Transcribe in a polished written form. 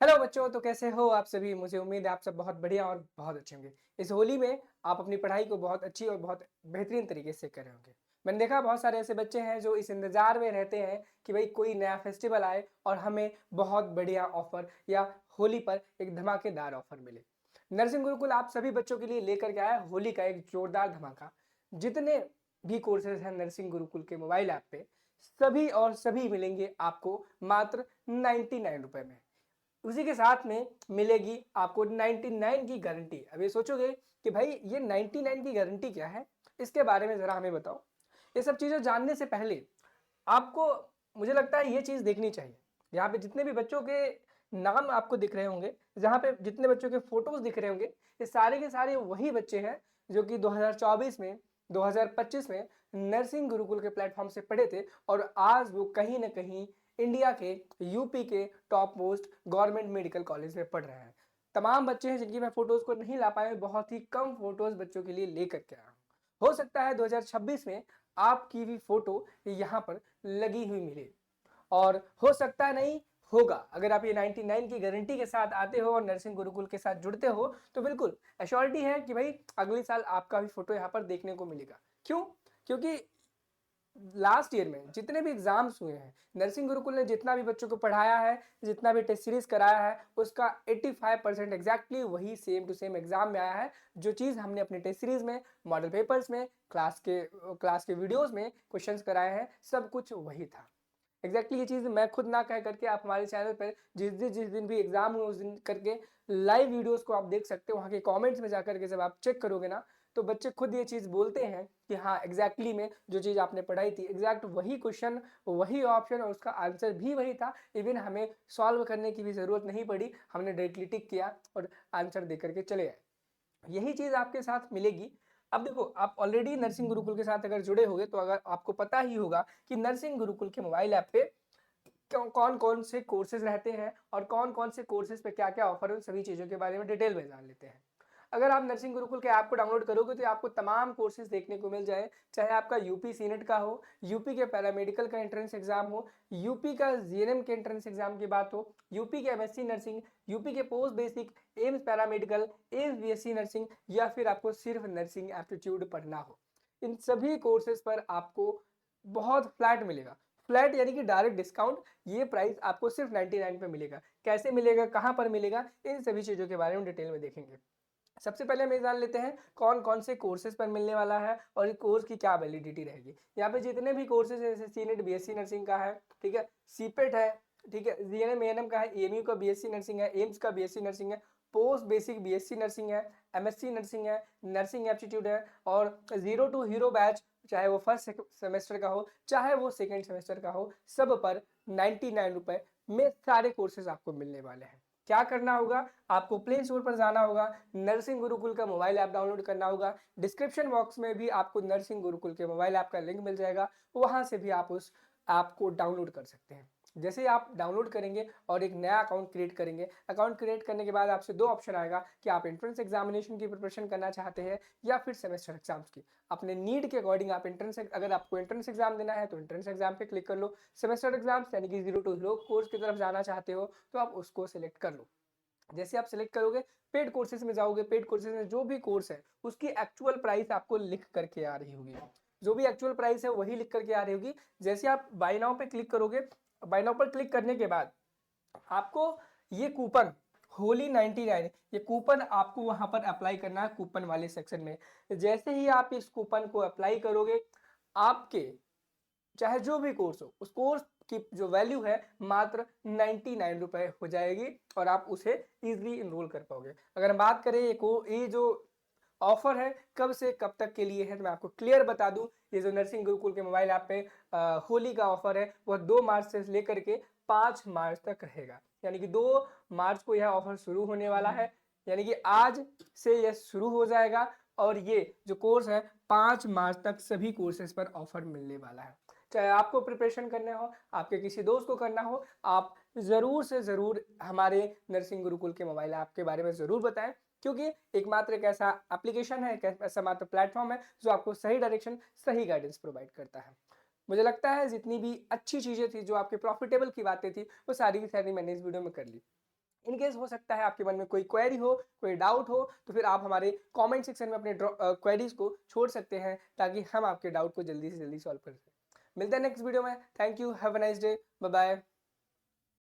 Hello बच्चों, तो कैसे हो आप सभी। मुझे उम्मीद है आप सब बहुत बढ़िया और बहुत अच्छे होंगे। इस होली में आप अपनी पढ़ाई को बहुत अच्छी और बहुत बेहतरीन तरीके से कर रहे होंगे। मैंने देखा बहुत सारे ऐसे बच्चे हैं जो इस इंतजार में रहते हैं कि भाई कोई नया फेस्टिवल आए और हमें बहुत बढ़िया ऑफर या होली पर एक धमाकेदार ऑफर मिले। नर्सिंग गुरुकुल आप सभी बच्चों के लिए लेकर के आया होली का एक जोरदार धमाका। जितने भी कोर्सेज हैं नर्सिंग गुरुकुल के मोबाइल ऐप पे, सभी और सभी मिलेंगे आपको मात्र 99 रुपए में। उसी के साथ में मिलेगी आपको 99 की गारंटी। अब ये सोचोगे कि भाई ये 99 की गारंटी क्या है, इसके बारे में जरा हमें बताओ। ये सब चीजें जानने से पहले आपको, मुझे लगता है ये चीज देखनी चाहिए। यहाँ पे जितने भी बच्चों के नाम आपको दिख रहे होंगे, जहाँ पे जितने बच्चों के फोटोज दिख रहे होंगे, ये सारे के सारे वही बच्चे हैं जो कि 2024 में 2025 में नर्सिंग गुरुकुल के प्लेटफॉर्म से पढ़े थे और आज वो कहीं ना कहीं इंडिया के यूपी के top most government medical college में पढ़ रहे हैं। तमाम बच्चे हैं जिनकी मैं फोटोज को नहीं ला पाया, बहुत ही कम फोटोज बच्चों के लिए लेकर के आया हूँ। हो सकता है 2026 में आपकी भी फोटो यहाँ पर लगी हुई मिले, और हो सकता नहीं होगा। अगर आप ये 99 की गारंटी के साथ आते हो और नर्सिंग गुरुकुल के साथ जुड़ते हो तो बिल्कुल एश्योरिटी है कि भाई अगले साल आपका भी फोटो यहाँ पर देखने को मिलेगा। क्यों? क्योंकि लास्ट ईयर में जितने भी एग्जाम्स हुए हैं, नर्सिंग गुरुकुल ने जितना भी बच्चों को पढ़ाया है, जितना भी टेस्ट सीरीज कराया है, उसका 85% एग्जैक्टली वही सेम टू सेम एग्जाम में आया है। जो चीज़ हमने अपने टेस्ट सीरीज में, मॉडल पेपर्स में, क्लास के वीडियोस में क्वेश्चंस कराए हैं, सब कुछ वही था। एग्जैक्टली ये चीज़ मैं खुद ना कह करके आप हमारे चैनल पर जिस दिन भी एग्जाम हुए उस दिन करके लाइव वीडियोस को आप देख सकते हो। वहाँ के कमेंट्स में जाकर के जब आप चेक करोगे ना, तो बच्चे खुद ये चीज़ बोलते हैं कि हाँ एग्जैक्टली में जो चीज़ आपने पढ़ाई थी, एग्जैक्ट वही क्वेश्चन, वही ऑप्शन और उसका आंसर भी वही था। इवन हमें सॉल्व करने की भी ज़रूरत नहीं पड़ी, हमने डायरेक्टली टिक किया और आंसर दे करके चले आए। यही चीज आपके साथ मिलेगी। अब देखो, आप ऑलरेडी नर्सिंग गुरुकुल के साथ अगर जुड़े होगे तो अगर आपको पता ही होगा कि नर्सिंग गुरुकुल के मोबाइल ऐप पे कौन कौन से कोर्सेज रहते हैं और कौन कौन से कोर्सेज पे क्या क्या ऑफर है, उन सभी चीजों के बारे में डिटेल में जान लेते हैं। अगर आप नर्सिंग गुरुकुल के ऐप को डाउनलोड करोगे तो आपको तमाम कोर्सेज देखने को मिल जाए, चाहे आपका यूपी सीनेट का हो, यूपी के पैरामेडिकल का एंट्रेंस एग्जाम हो, यूपी का जीएनएम के एंट्रेंस एग्जाम की बात हो, यूपी के एमएससी नर्सिंग, यूपी के post basic, AIIMS paramedical, AIIMS BSc nursing, या फिर आपको सिर्फ नर्सिंग एप्टीट्यूड पढ़ना हो। इन सभी कोर्सेज पर आपको बहुत फ्लैट मिलेगा। फ्लैट यानी कि डायरेक्ट डिस्काउंट। ये प्राइस आपको सिर्फ 99 पे मिलेगा। कैसे मिलेगा, कहां पर मिलेगा, इन सभी चीजों के बारे में डिटेल में देखेंगे। सबसे पहले हम ये जान लेते हैं कौन कौन से कोर्सेज पर मिलने वाला है और इस कोर्स की क्या वैलिडिटी रहेगी। यहाँ पे जितने भी कोर्सेज है, जैसे सीनेट बीएससी नर्सिंग का है, ठीक है, सीपेट है, ठीक है, जीएनएम एएनएम का है, एएमयू का बीएससी नर्सिंग है, एम्स का बीएससी नर्सिंग है, पोस्ट बेसिक बीएससी नर्सिंग है, एमएससी नर्सिंग है, नर्सिंग एप्टीट्यूड है, और जीरो टू हीरो बैच, चाहे वो फर्स्ट सेमेस्टर का हो चाहे वो सेकेंड सेमेस्टर का हो, सब पर 99 रुपए में सारे कोर्सेज आपको मिलने वाले हैं। क्या करना होगा, आपको प्ले स्टोर पर जाना होगा, नर्सिंग गुरुकुल का मोबाइल ऐप डाउनलोड करना होगा। डिस्क्रिप्शन बॉक्स में भी आपको नर्सिंग गुरुकुल के मोबाइल ऐप का लिंक मिल जाएगा, वहां से भी आप उस ऐप को डाउनलोड कर सकते हैं। जैसे ही आप डाउनलोड करेंगे और एक नया अकाउंट क्रिएट करेंगे, अकाउंट क्रिएट करने के बाद आपसे दो ऑप्शन आएगा कि आप एंट्रेंस एग्जामिनेशन की प्रिपरेशन करना चाहते हैं या फिर सेमेस्टर एग्जाम्स की। अपने नीड के अकॉर्डिंग आप अगर आपको एंट्रेंस एग्जाम देना है तो एंट्रेंस एग्जाम पे क्लिक कर लो। सेमेस्टर एग्जाम्स यानी कि जीरो टू हीरो कोर्स की तरफ जाना चाहते हो तो आप उसको सिलेक्ट कर लो। जैसे आप सिलेक्ट करोगे, पेड कोर्सेज में जाओगे, पेड कोर्सेज में जो भी कोर्स है उसकी एक्चुअल प्राइस आपको लिख करके आ रही होगी। जो भी एक्चुअल प्राइस है वही लिख करके आ रही होगी। जैसे आप बाय नाउ पे क्लिक करोगे, बाय नाउ पर क्लिक करने के बाद आपको ये कूपन होली 99, ये कूपन आपको वहां पर अप्लाई करना है कूपन वाले सेक्शन में। जैसे ही आप इस कूपन को अप्लाई करोगे, आपके चाहे जो भी कोर्स हो, उस कोर्स की जो वैल्यू है मात्र 99 रुपए हो जाएगी और आप उसे इजिली इनरोल कर पाओगे। अगर हम बात करें ये जो ऑफर है कब से कब तक के लिए है, तो मैं आपको क्लियर बता दूं। ये जो नर्सिंग गुरुकुल के मोबाइल ऐप पे होली का ऑफर है वह 2 मार्च से लेकर के 5 मार्च तक रहेगा। यानी कि 2 मार्च को यह ऑफर शुरू होने वाला है, यानी कि आज से यह शुरू हो जाएगा और ये जो कोर्स है 5 मार्च तक सभी कोर्सेज पर ऑफर मिलने वाला है। चाहे आपको प्रिपरेशन करना हो, आपके किसी दोस्त को करना हो, आप जरूर से जरूर हमारे नर्सिंग गुरुकुल के मोबाइल ऐप के बारे में जरूर बताएं, क्योंकि एकमात्र एक ऐसा एप्लीकेशन है, एक ऐसा मात्र प्लेटफॉर्म है जो आपको सही डायरेक्शन, सही गाइडेंस प्रोवाइड करता है। मुझे लगता है जितनी भी अच्छी चीजें थी, जो आपके प्रॉफिटेबल की बातें थी, वो सारी की सारी मैंने इस वीडियो में कर ली। इन केस हो सकता है आपके मन में कोई क्वेरी हो, कोई डाउट हो, तो फिर आप हमारे कमेंट सेक्शन में अपने क्वेरीज को छोड़ सकते हैं ताकि हम आपके डाउट को जल्दी से जल्दी सॉल्व कर सकें। मिलते हैं नेक्स्ट वीडियो में। Thank you, have a nice day, bye bye.